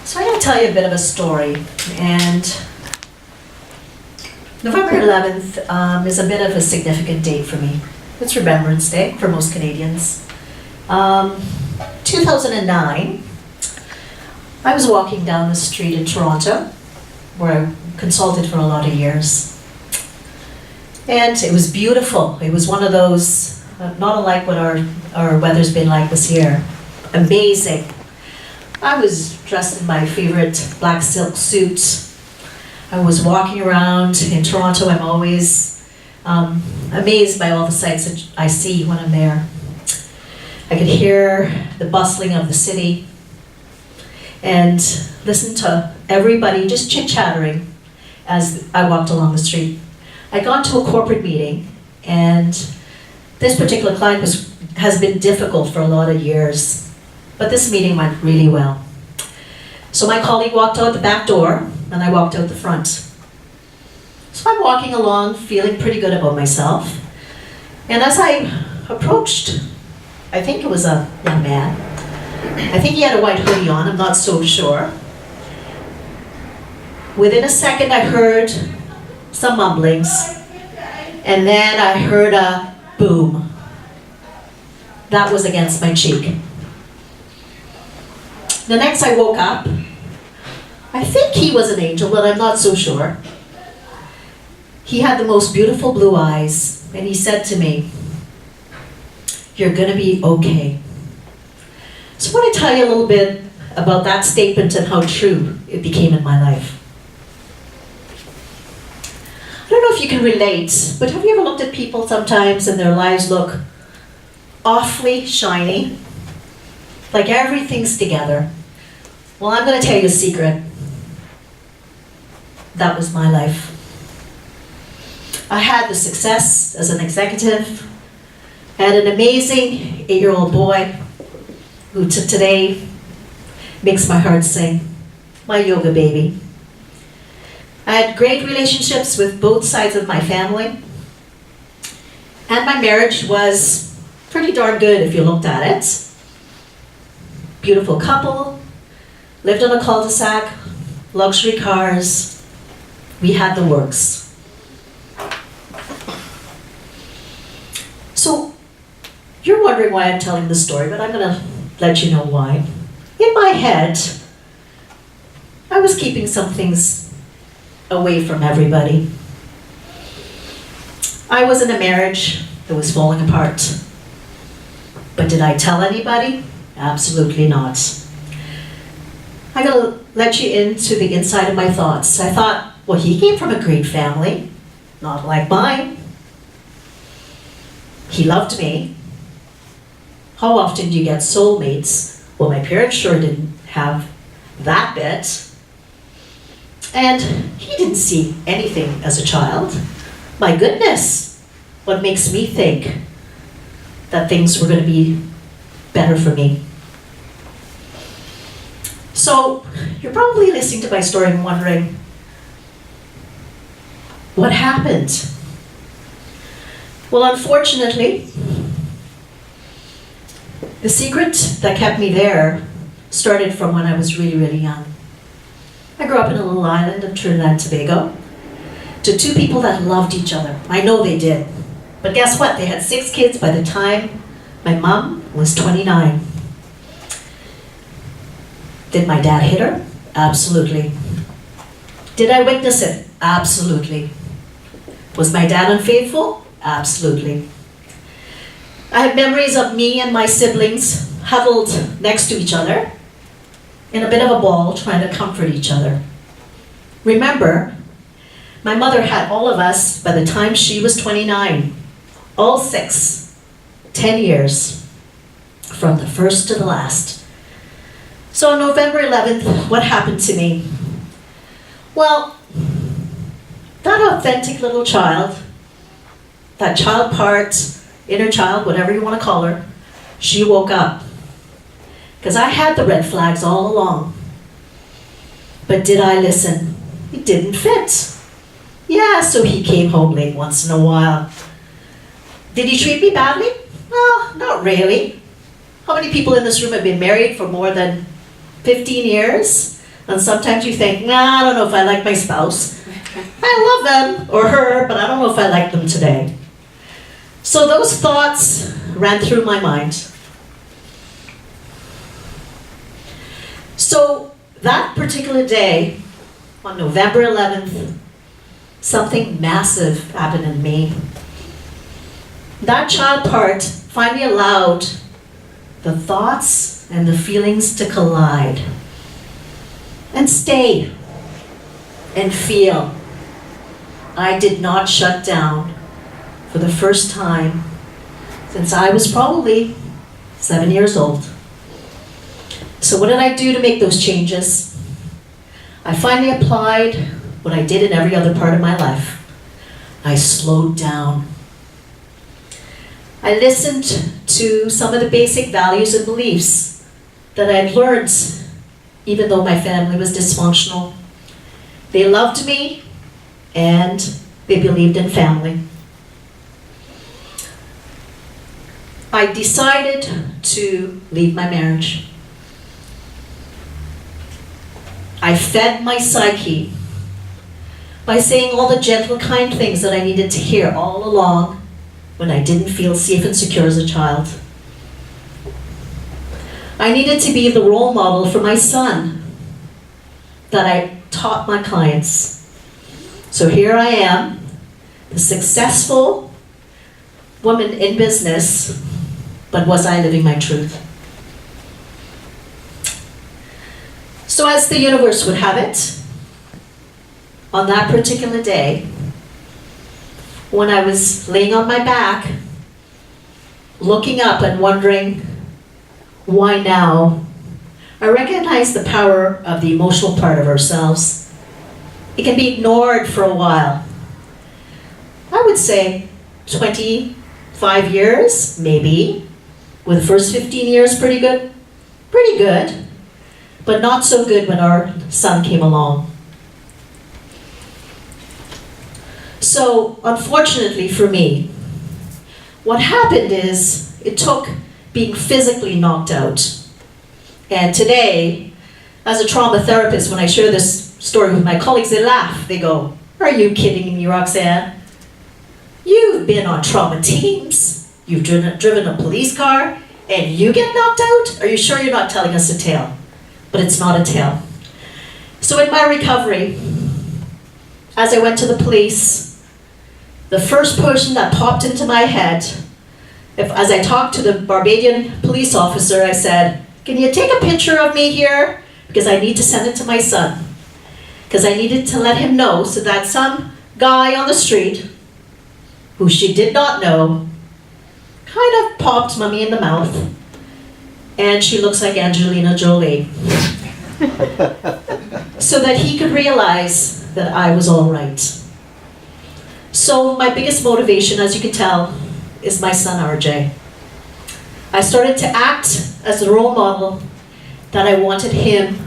So I'm going to tell you a bit of a story, and November 11th is a bit of a significant date for me. It's Remembrance Day for most Canadians. 2009, I was walking down the street in Toronto, where I consulted for a lot of years. And it was beautiful. It was one of those, not unlike what our weather's been like this year. Amazing. I was dressed in my favorite black silk suit. I was walking around in Toronto. I'm always amazed by all the sights that I see when I'm there. I could hear the bustling of the city and listen to everybody just chit-chattering as I walked along the street. I'd gone to a corporate meeting, and this particular client has been difficult for a lot of years. But this meeting went really well. So my colleague walked out the back door, and I walked out the front. So I'm walking along, feeling pretty good about myself. And as I approached, I think it was a young man. I think he had a white hoodie on, I'm not so sure. Within a second, I heard some mumblings, and then I heard a boom. That was against my cheek. The next I woke up, I think he was an angel, but I'm not so sure. He had the most beautiful blue eyes, and he said to me, "You're gonna be okay." So I want to tell you a little bit about that statement and how true it became in my life. I don't know if you can relate, but have you ever looked at people sometimes and their lives look awfully shiny? Like everything's together. Well, I'm going to tell you a secret. That was my life. I had the success as an executive. I had an amazing 8-year-old boy who today makes my heart sing. My yoga baby. I had great relationships with both sides of my family. And my marriage was pretty darn good if you looked at it. Beautiful couple, lived on a cul-de-sac, luxury cars. We had the works. So, you're wondering why I'm telling this story, but I'm going to let you know why. In my head, I was keeping some things away from everybody. I was in a marriage that was falling apart. But did I tell anybody? Absolutely not. I'm going to let you into the inside of my thoughts. I thought, well, he came from a great family, not like mine. He loved me. How often do you get soulmates? Well, my parents sure didn't have that bit. And he didn't see anything as a child. My goodness, what makes me think that things were going to be better for me? So, you're probably listening to my story and wondering, what happened? Well, unfortunately, the secret that kept me there started from when I was really, really young. I grew up in a little island of Trinidad and Tobago to two people that loved each other. I know they did. But guess what? They had 6 kids by the time my mom was 29. Did my dad hit her? Absolutely. Did I witness it? Absolutely. Was my dad unfaithful? Absolutely. I have memories of me and my siblings huddled next to each other in a bit of a ball trying to comfort each other. Remember, my mother had all of us by the time she was 29. All 6. 10 years. From the first to the last. So on November 11th, what happened to me? Well, that authentic little child, that child part, inner child, whatever you want to call her, she woke up. Because I had the red flags all along. But did I listen? It didn't fit. Yeah, so he came home late once in a while. Did he treat me badly? Well, not really. How many people in this room have been married for more than 15 years? And sometimes you think, nah, I don't know if I like my spouse. I love them or her, but I don't know if I like them today. So those thoughts ran through my mind. So that particular day, on November 11th, something massive happened in me. That child part finally allowed the thoughts and the feelings to collide and stay and feel. I did not shut down for the first time since I was probably 7 years old. So what did I do to make those changes? I finally applied what I did in every other part of my life. I slowed down. I listened to some of the basic values and beliefs that I had learned even though my family was dysfunctional. They loved me and they believed in family. I decided to leave my marriage. I fed my psyche by saying all the gentle, kind things that I needed to hear all along when I didn't feel safe and secure as a child. I needed to be the role model for my son that I taught my clients. So here I am, the successful woman in business, but was I living my truth? So as the universe would have it, on that particular day, when I was laying on my back, looking up and wondering, why now? I recognized the power of the emotional part of ourselves. It can be ignored for a while. I would say 25 years, maybe. With the first 15 years, pretty good. Pretty good. But not so good when our son came along. So, unfortunately for me, what happened is it took being physically knocked out. And today, as a trauma therapist, when I share this story with my colleagues, they laugh. They go, "Are you kidding me, Roxanne? You've been on trauma teams. You've driven a police car, and you get knocked out? Are you sure you're not telling us a tale?" But it's not a tale. So in my recovery, as I went to the police, the first person that popped into my head, as I talked to the Barbadian police officer, I said, "Can you take a picture of me here? Because I need to send it to my son." Because I needed to let him know so that some guy on the street, who she did not know, kind of popped Mummy in the mouth. And she looks like Angelina Jolie. So that he could realize that I was all right. So my biggest motivation, as you can tell, is my son RJ. I started to act as the role model that I wanted him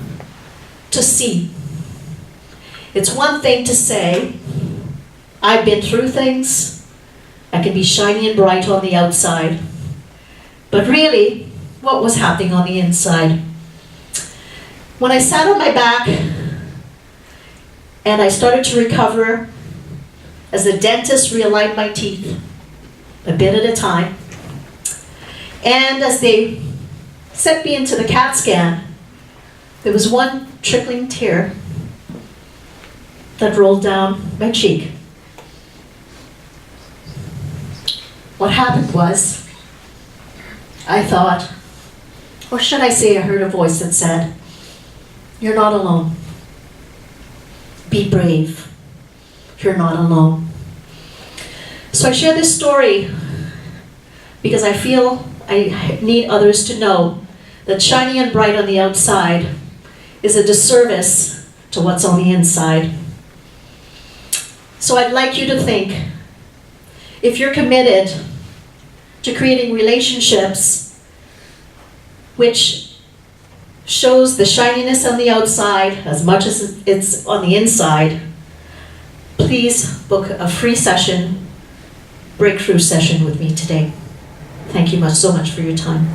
to see. It's one thing to say, I've been through things, I can be shiny and bright on the outside, but really, what was happening on the inside? When I sat on my back and I started to recover, as the dentist realigned my teeth a bit at a time, and as they sent me into the CAT scan, there was one trickling tear that rolled down my cheek. What happened was, I thought, or should I say I heard a voice that said, "You're not alone. Be brave. You're not alone." So I share this story because I feel I need others to know that shiny and bright on the outside is a disservice to what's on the inside. So I'd like you to think, if you're committed to creating relationships which shows the shininess on the outside as much as it's on the inside, please book a free session, breakthrough session with me today. Thank you so much for your time.